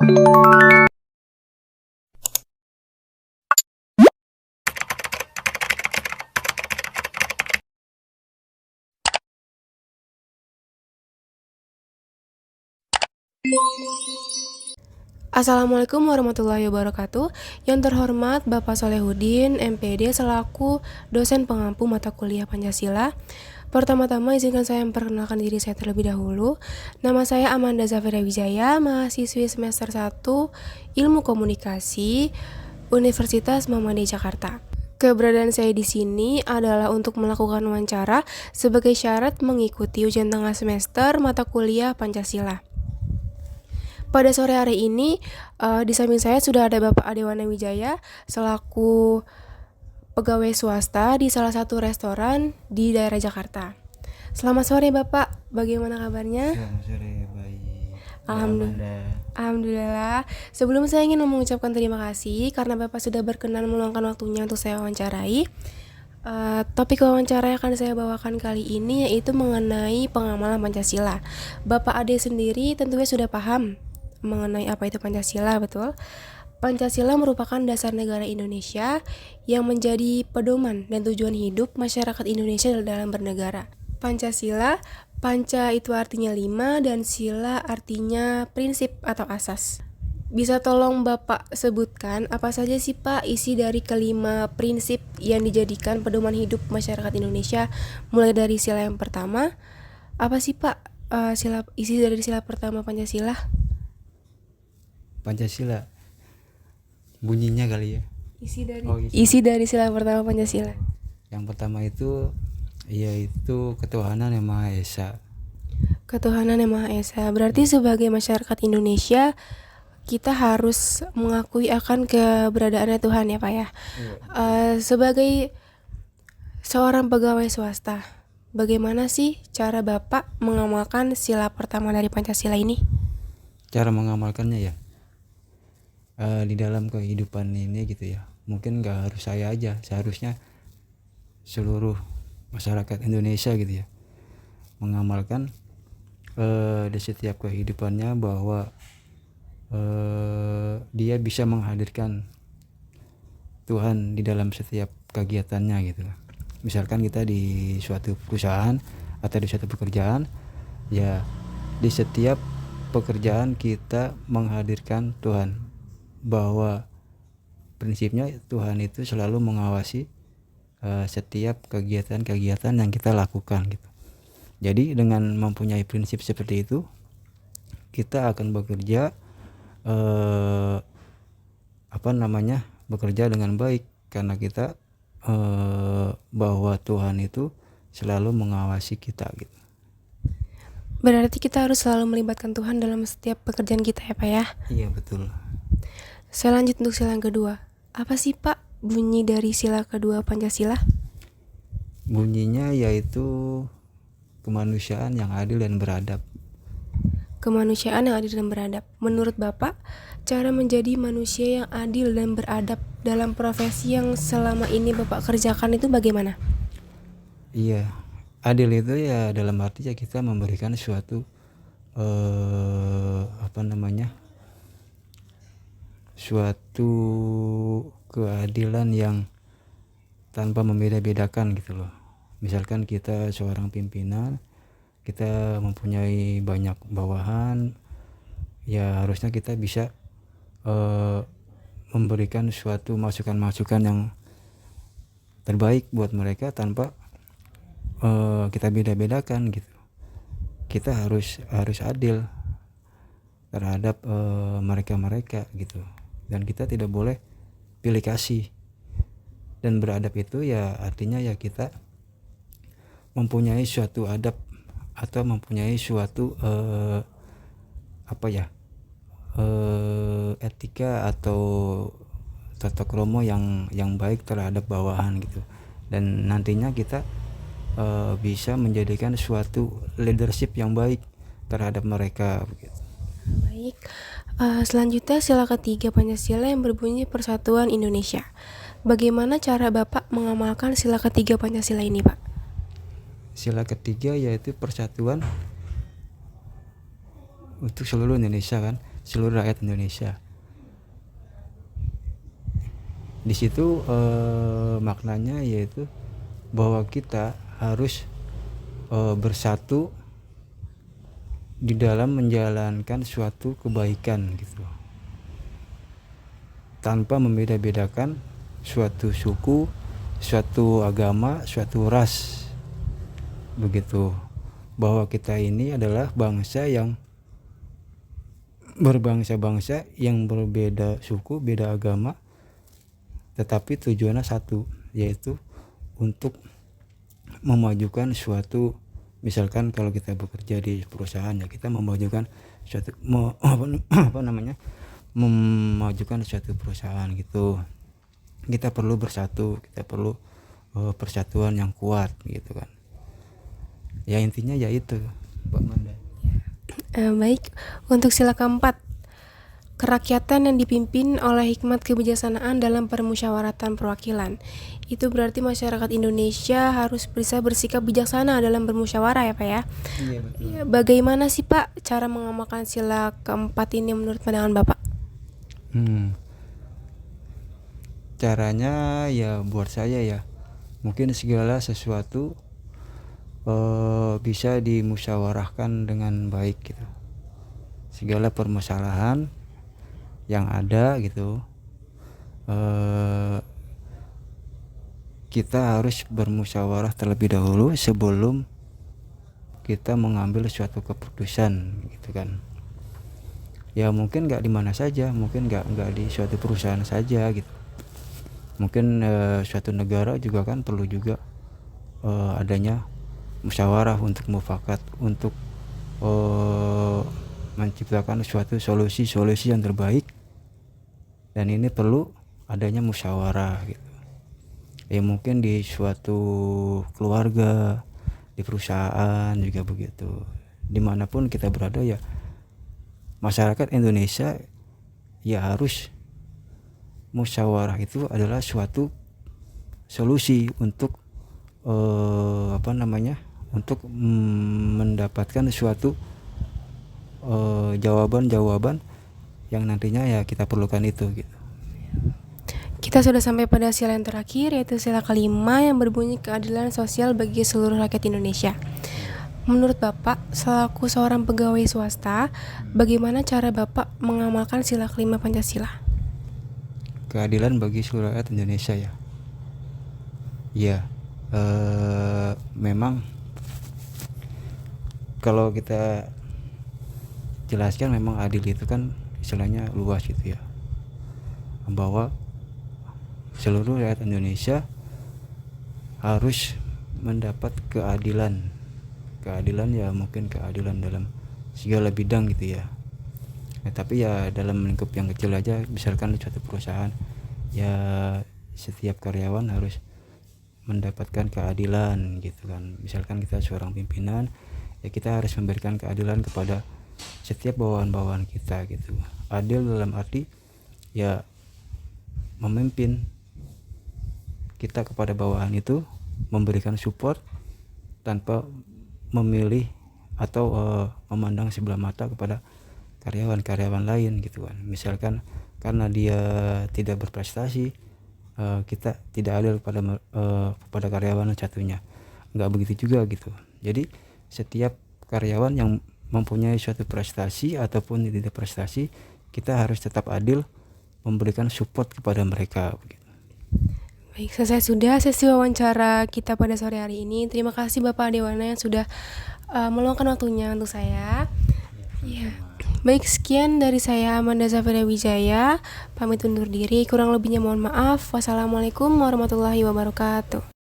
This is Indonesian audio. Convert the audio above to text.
Assalamualaikum warahmatullahi wabarakatuh. Yang terhormat Bapak Solehudin, MPD selaku dosen pengampu mata kuliah Pancasila. Pertama-tama izinkan saya memperkenalkan diri saya terlebih dahulu. Nama saya Amanda Zafira Wijaya, mahasiswi semester 1 Ilmu Komunikasi Universitas Muhammadiyah Jakarta. Keberadaan saya di sini adalah untuk melakukan wawancara sebagai syarat mengikuti ujian tengah semester mata kuliah Pancasila. Pada sore hari ini, di samping saya sudah ada Bapak Adewana Wijaya selaku pegawai swasta di salah satu restoran di daerah Jakarta. Selamat sore Bapak, bagaimana kabarnya? Selamat sore, baik. Alhamdulillah. Sebelum saya ingin mengucapkan terima kasih karena Bapak sudah berkenan meluangkan waktunya untuk saya wawancarai. Topik wawancara yang akan saya bawakan kali ini yaitu mengenai pengamalan Pancasila. Bapak Ade sendiri tentunya sudah paham mengenai apa itu Pancasila, betul? Pancasila merupakan dasar negara Indonesia yang menjadi pedoman dan tujuan hidup masyarakat Indonesia dalam bernegara. Pancasila, panca itu artinya 5 dan sila artinya prinsip atau asas. Bisa tolong Bapak sebutkan apa saja sih Pak isi dari kelima prinsip yang dijadikan pedoman hidup masyarakat Indonesia, mulai dari sila yang pertama. Apa sih Pak isi dari sila pertama Pancasila? Pancasila bunyinya kali ya. Isi dari sila pertama Pancasila. Yang pertama itu yaitu ketuhanan yang Maha Esa. Ketuhanan yang Maha Esa. Berarti sebagai masyarakat Indonesia kita harus mengakui akan keberadaannya Tuhan ya Pak ya. Sebagai seorang pegawai swasta, bagaimana sih cara Bapak mengamalkan sila pertama dari Pancasila ini? Cara mengamalkannya ya, di dalam kehidupan ini gitu ya. Mungkin gak harus saya aja, seharusnya seluruh masyarakat Indonesia gitu ya, mengamalkan di setiap kehidupannya bahwa dia bisa menghadirkan Tuhan di dalam setiap kegiatannya gitu. Misalkan kita di suatu perusahaan atau di suatu pekerjaan, ya di setiap pekerjaan kita menghadirkan Tuhan, bahwa prinsipnya Tuhan itu selalu mengawasi setiap kegiatan-kegiatan yang kita lakukan gitu. Jadi dengan mempunyai prinsip seperti itu, kita akan bekerja bekerja dengan baik karena kita bahwa Tuhan itu selalu mengawasi kita gitu. Berarti kita harus selalu melibatkan Tuhan dalam setiap pekerjaan kita ya Pak ya? Iya betul. Saya lanjut untuk sila yang kedua. Apa sih Pak bunyi dari sila kedua Pancasila? Bunyinya yaitu kemanusiaan yang adil dan beradab. Kemanusiaan yang adil dan beradab. Menurut Bapak, cara menjadi manusia yang adil dan beradab dalam profesi yang selama ini Bapak kerjakan itu bagaimana? Iya, adil itu ya dalam arti ya kita memberikan suatu suatu keadilan yang tanpa membeda-bedakan gitu loh. Misalkan kita seorang pimpinan, kita mempunyai banyak bawahan, ya harusnya kita bisa memberikan suatu masukan-masukan yang terbaik buat mereka tanpa kita beda-bedakan gitu. Kita harus adil terhadap mereka-mereka gitu, dan kita tidak boleh pilih kasih. Dan beradab itu ya artinya ya kita mempunyai suatu adab atau mempunyai suatu etika atau tata krama yang baik terhadap bawahan gitu. Dan nantinya kita bisa menjadikan suatu leadership yang baik terhadap mereka begitu. Baik, selanjutnya sila ketiga Pancasila yang berbunyi Persatuan Indonesia. Bagaimana cara Bapak mengamalkan sila ketiga Pancasila ini Pak? Sila ketiga yaitu persatuan untuk seluruh Indonesia kan. seluruh rakyat Indonesia. Di situ maknanya yaitu bahwa kita harus bersatu di dalam menjalankan suatu kebaikan gitu, tanpa membeda-bedakan suatu suku, suatu agama, suatu ras, begitu. Bahwa kita ini adalah bangsa yang berbangsa-bangsa yang berbeda suku, beda agama, tetapi tujuannya satu, yaitu untuk memajukan suatu, misalkan kalau kita bekerja di perusahaan ya kita memajukan suatu memajukan suatu perusahaan gitu. Kita perlu bersatu, kita perlu persatuan yang kuat gitu kan. Ya intinya ya itu, Mbak Manda. Baik, untuk sila keempat, kerakyatan yang dipimpin oleh hikmat kebijaksanaan dalam permusyawaratan perwakilan. Itu berarti masyarakat Indonesia harus bisa bersikap bijaksana dalam bermusyawarah ya Pak ya. Iya betul. Bagaimana sih Pak cara mengamalkan sila keempat ini menurut pandangan Bapak? Caranya ya buat saya ya, mungkin segala sesuatu bisa dimusyawarahkan dengan baik gitu. Segala permasalahan yang ada gitu, kita harus bermusyawarah terlebih dahulu sebelum kita mengambil suatu keputusan gitu kan. Ya mungkin nggak di mana saja, mungkin nggak di suatu perusahaan saja gitu. Mungkin suatu negara juga kan perlu juga adanya musyawarah untuk mufakat, untuk menciptakan suatu solusi yang terbaik, dan ini perlu adanya musyawarah gitu. Ya mungkin di suatu keluarga, di perusahaan juga begitu. Dimanapun kita berada ya, masyarakat Indonesia ya harus musyawarah itu adalah suatu solusi untuk untuk mendapatkan suatu jawaban-jawaban yang nantinya ya kita perlukan itu gitu. Kita sudah sampai pada sila yang terakhir, yaitu sila kelima yang berbunyi keadilan sosial bagi seluruh rakyat Indonesia. Menurut Bapak, selaku seorang pegawai swasta, bagaimana cara Bapak mengamalkan sila kelima Pancasila? Keadilan bagi seluruh rakyat Indonesia ya. Ya, memang kalau kita jelaskan memang adil itu kan istilahnya luas gitu ya, bahwa seluruh rakyat Indonesia harus mendapat keadilan ya, mungkin keadilan dalam segala bidang gitu ya. Tapi ya dalam lingkup yang kecil aja, misalkan di suatu perusahaan ya setiap karyawan harus mendapatkan keadilan gitu kan. Misalkan kita seorang pimpinan ya kita harus memberikan keadilan kepada setiap bawahan-bawahan kita gitu. Adil dalam arti ya memimpin kita kepada bawahan itu, memberikan support tanpa memilih atau memandang sebelah mata kepada karyawan-karyawan lain gitu kan. Misalkan karena dia tidak berprestasi, kita tidak adil kepada karyawan satunya, nggak begitu juga gitu. Jadi setiap karyawan yang mempunyai suatu prestasi ataupun tidak prestasi, kita harus tetap adil memberikan support kepada mereka begitu. Baik, selesai sudah sesi wawancara kita pada sore hari ini. Terima kasih Bapak Adewana yang sudah meluangkan waktunya untuk saya. Ya. Baik, sekian dari saya Amanda Zafira Wijaya, pamit undur diri. Kurang lebihnya mohon maaf. Wassalamualaikum warahmatullahi wabarakatuh.